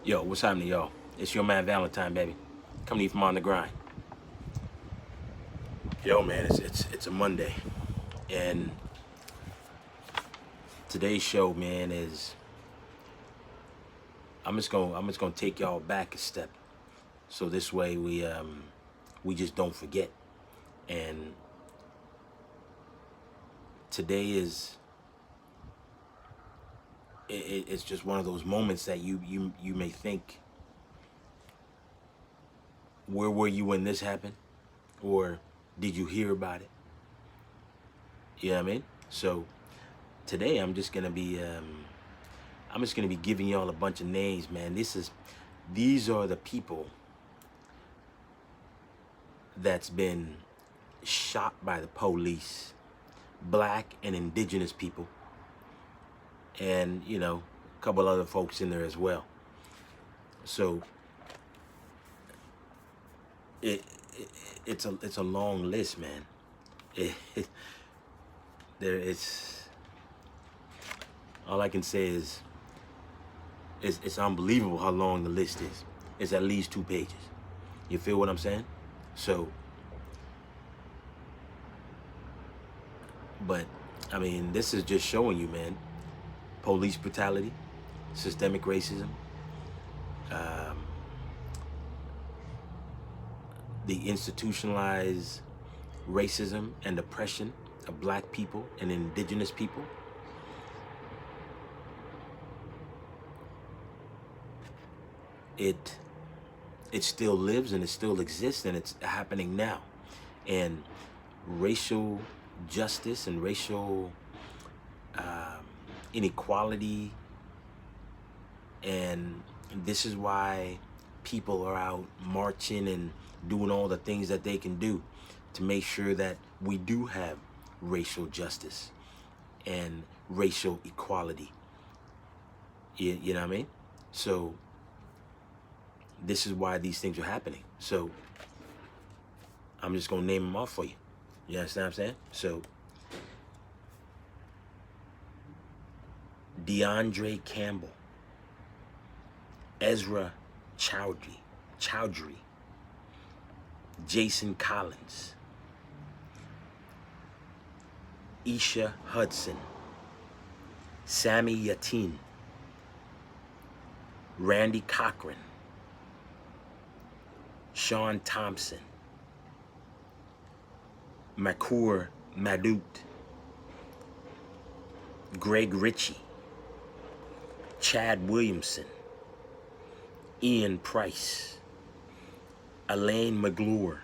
Yo, what's happening, y'all? It's your man Valentine, baby. Coming to you from on the grind. Yo, man, it's a Monday, and today's show, man, is I'm just gonna take y'all back a step, so this way we just don't forget. And today it's just one of those moments that you may think, where were you when this happened, or did you hear about it? You know what I mean? So today I'm just gonna be giving y'all a bunch of names, man. These are the people that's been shot by the police, black and indigenous people, and a couple other folks in there as well. So it, it it's a long list, man. It, it, there it's all I can say is it's unbelievable how long the list is. It's at least 2 pages. You feel what I'm saying? So, but I mean, this is just showing you, man, police brutality, systemic racism, um, the institutionalized racism and oppression of black people and indigenous people. It still lives and it still exists, and it's happening now. And racial justice and racial inequality, and this is why people are out marching and doing all the things that they can do to make sure that we do have racial justice and racial equality. You know what I mean? So this is why these things are happening. So I'm just gonna name them off for you. You understand what I'm saying? So DeAndre Campbell, Ezra Chowdhury, Jason Collins, Isha Hudson, Sammy Yatin, Randy Cochran, Sean Thompson, Makur Madut, Greg Ritchie, Chad Williamson, Ian Price, Elaine McGlure,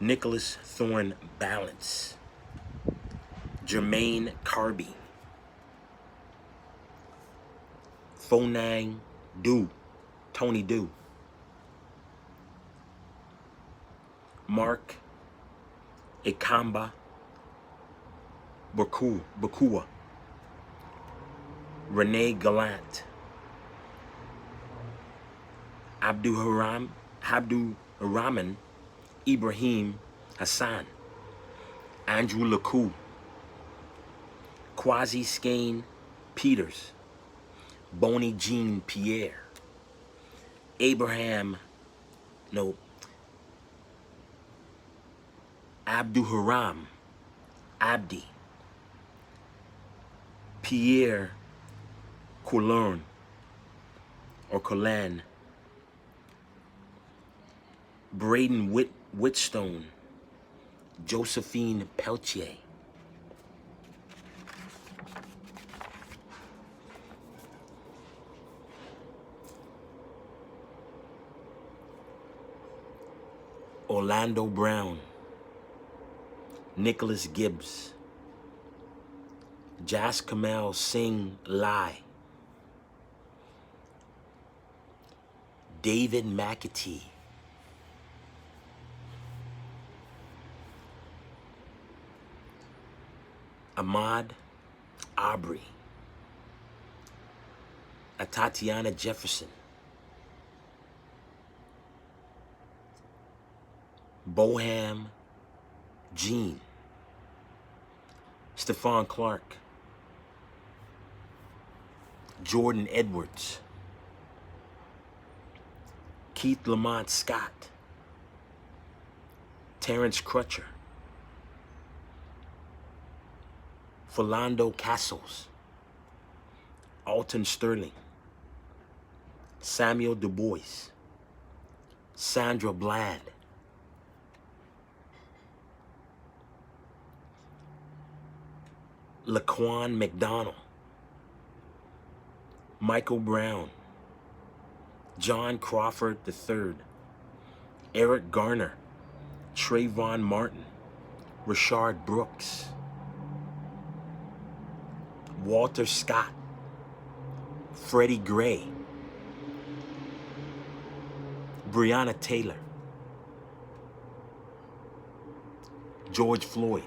Nicholas Thorne Balance, Jermaine Carby, Phonang Du, Tony Du, Mark Ikamba Bakua, Renee Gallant, Abdurrahman Ibrahim Hassan, Andrew Lakou, Quasi Skane Peters, Bonnie Jean Pierre, Abdurrahman Abdi, Pierre Coulon or Colan, Braden Whitstone, Josephine Peltier, Orlando Brown, Nicholas Gibbs, Jas Kamal Singh Lai, David McAtee, Ahmad Aubrey, Tatiana Jefferson, Boham Jean, Stephon Clark, Jordan Edwards, Keith Lamont Scott, Terrence Crutcher, Philando Castles, Alton Sterling, Samuel Du Bois, Sandra Bland, Laquan McDonald, Michael Brown, John Crawford III, Eric Garner, Trayvon Martin, Rashard Brooks, Walter Scott, Freddie Gray, Breonna Taylor, George Floyd.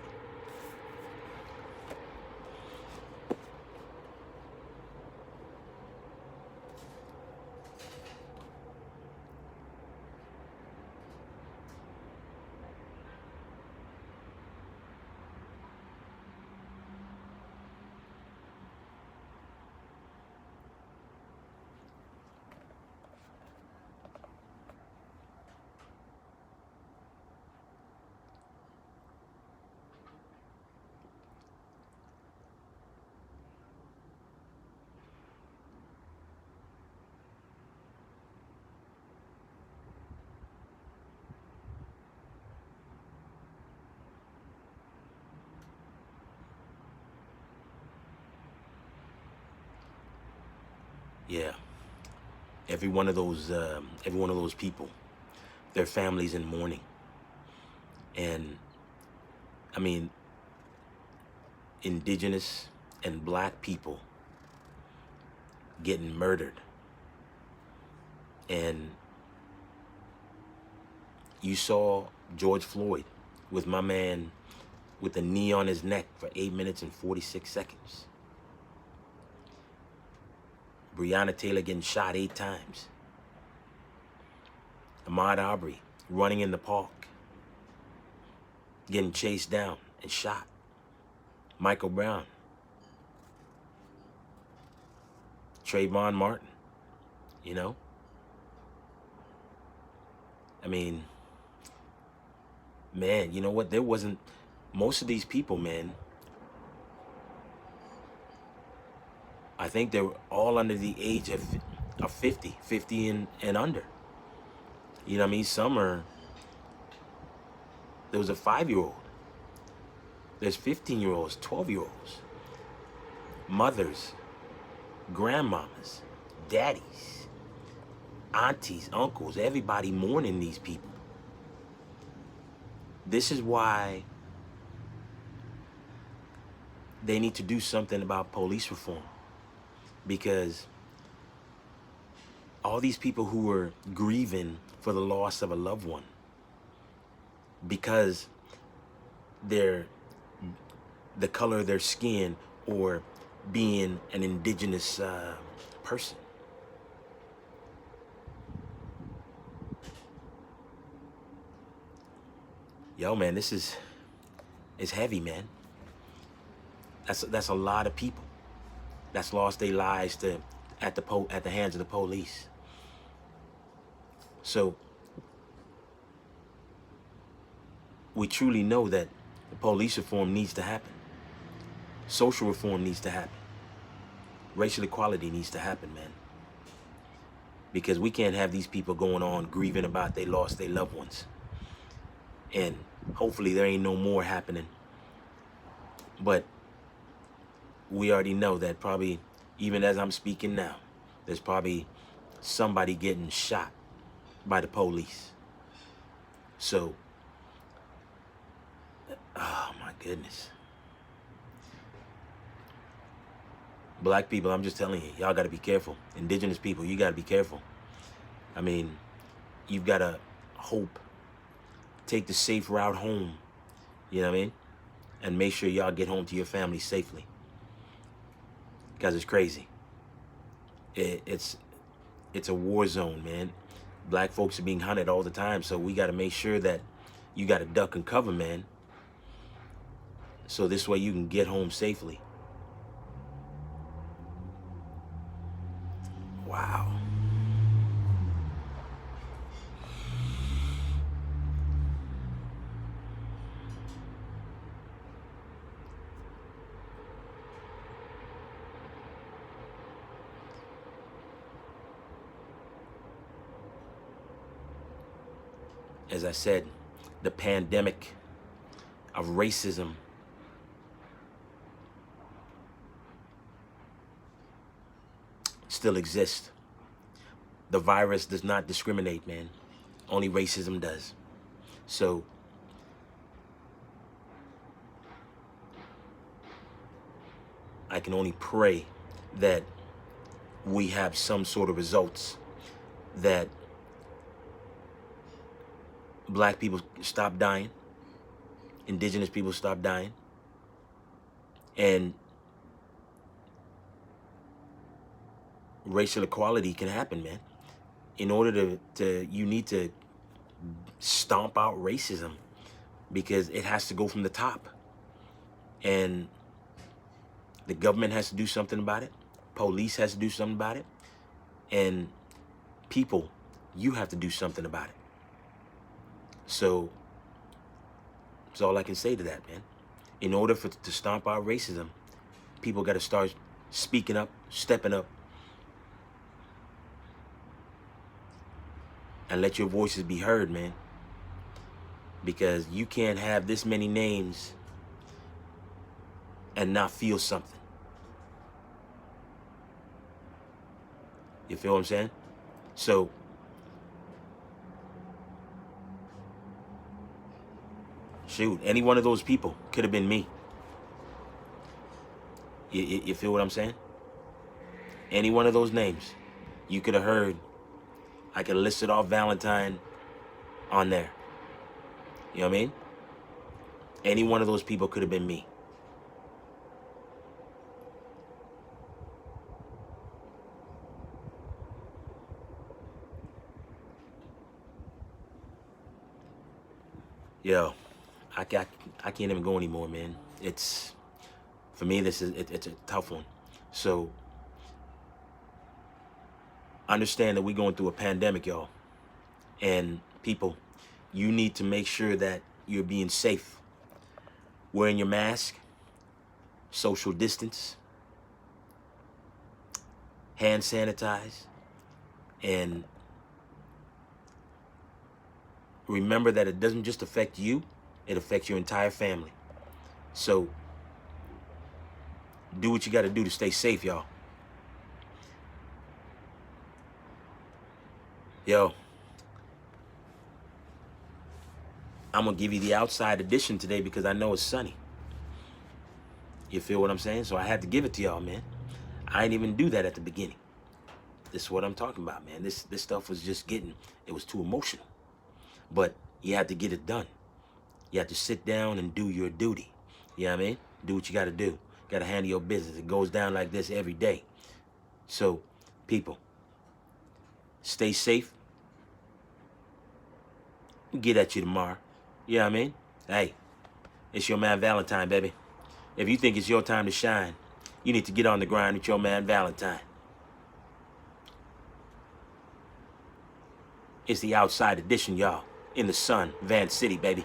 Yeah, every one of those people, their families in mourning. And I mean, indigenous and black people getting murdered. And you saw George Floyd with my man with a knee on his neck for 8 minutes and 46 seconds. Breonna Taylor getting shot 8 times. Ahmaud Arbery running in the park, getting chased down and shot. Michael Brown, Trayvon Martin, you know? I mean, man, you know what? There wasn't, most of these people, man, I think they were all under the age of 50 and under. You know what I mean? Some are, there was a 5-year-old. There's 15-year-olds, 12-year-olds. Mothers, grandmamas, daddies, aunties, uncles, everybody mourning these people. This is why they need to do something about police reform. Because all these people who are grieving for the loss of a loved one, because they're the color of their skin or being an indigenous person. Yo, man, this is, it's heavy, man. That's a lot of people that's lost their lives at the hands of the police. So we truly know that the police reform needs to happen. Social reform needs to happen. Racial equality needs to happen, man. Because we can't have these people going on grieving about they lost their loved ones. And hopefully there ain't no more happening. But we already know that probably, even as I'm speaking now, there's probably somebody getting shot by the police. So, oh my goodness. Black people, I'm just telling you, y'all got to be careful. Indigenous people, you got to be careful. I mean, you've got to hope, take the safe route home, you know what I mean? And make sure y'all get home to your family safely. Because it's crazy. It's a war zone, man. Black folks are being hunted all the time, so we got to make sure that you got to duck and cover, man. So this way you can get home safely. Wow. As I said, the pandemic of racism still exists. The virus does not discriminate, man. Only racism does. So I can only pray that we have some sort of results, that black people stop dying, indigenous people stop dying, and racial equality can happen, man. In order to you need to stomp out racism, because it has to go from the top. And the government has to do something about it. Police has to do something about it. And people, you have to do something about it. So that's all I can say to that, man. In order to stomp out racism, people got to start speaking up, stepping up, and let your voices be heard, man. Because you can't have this many names and not feel something. You feel what I'm saying? So shoot, any one of those people could have been me. You feel what I'm saying? Any one of those names, you could have heard. I could have listed off Valentine on there. You know what I mean? Any one of those people could have been me. Yo, I can't even go anymore, man. It's, for me, it's a tough one. So understand that we're going through a pandemic, y'all. And people, you need to make sure that you're being safe. Wearing your mask, social distance, hand sanitize, and remember that it doesn't just affect you, it affects your entire family. So do what you got to do to stay safe, y'all. Yo, I'm going to give you the outside edition today because I know it's sunny. You feel what I'm saying? So I had to give it to y'all, man. I didn't even do that at the beginning. This is what I'm talking about, man. This stuff was just it was too emotional. But you had to get it done. You have to sit down and do your duty. You know what I mean? Do what you got to do. Got to handle your business. It goes down like this every day. So, people, stay safe. We'll get at you tomorrow. You know what I mean? Hey, it's your man Valentine, baby. If you think it's your time to shine, you need to get on the grind with your man Valentine. It's the outside edition, y'all. In the sun, Van City, baby.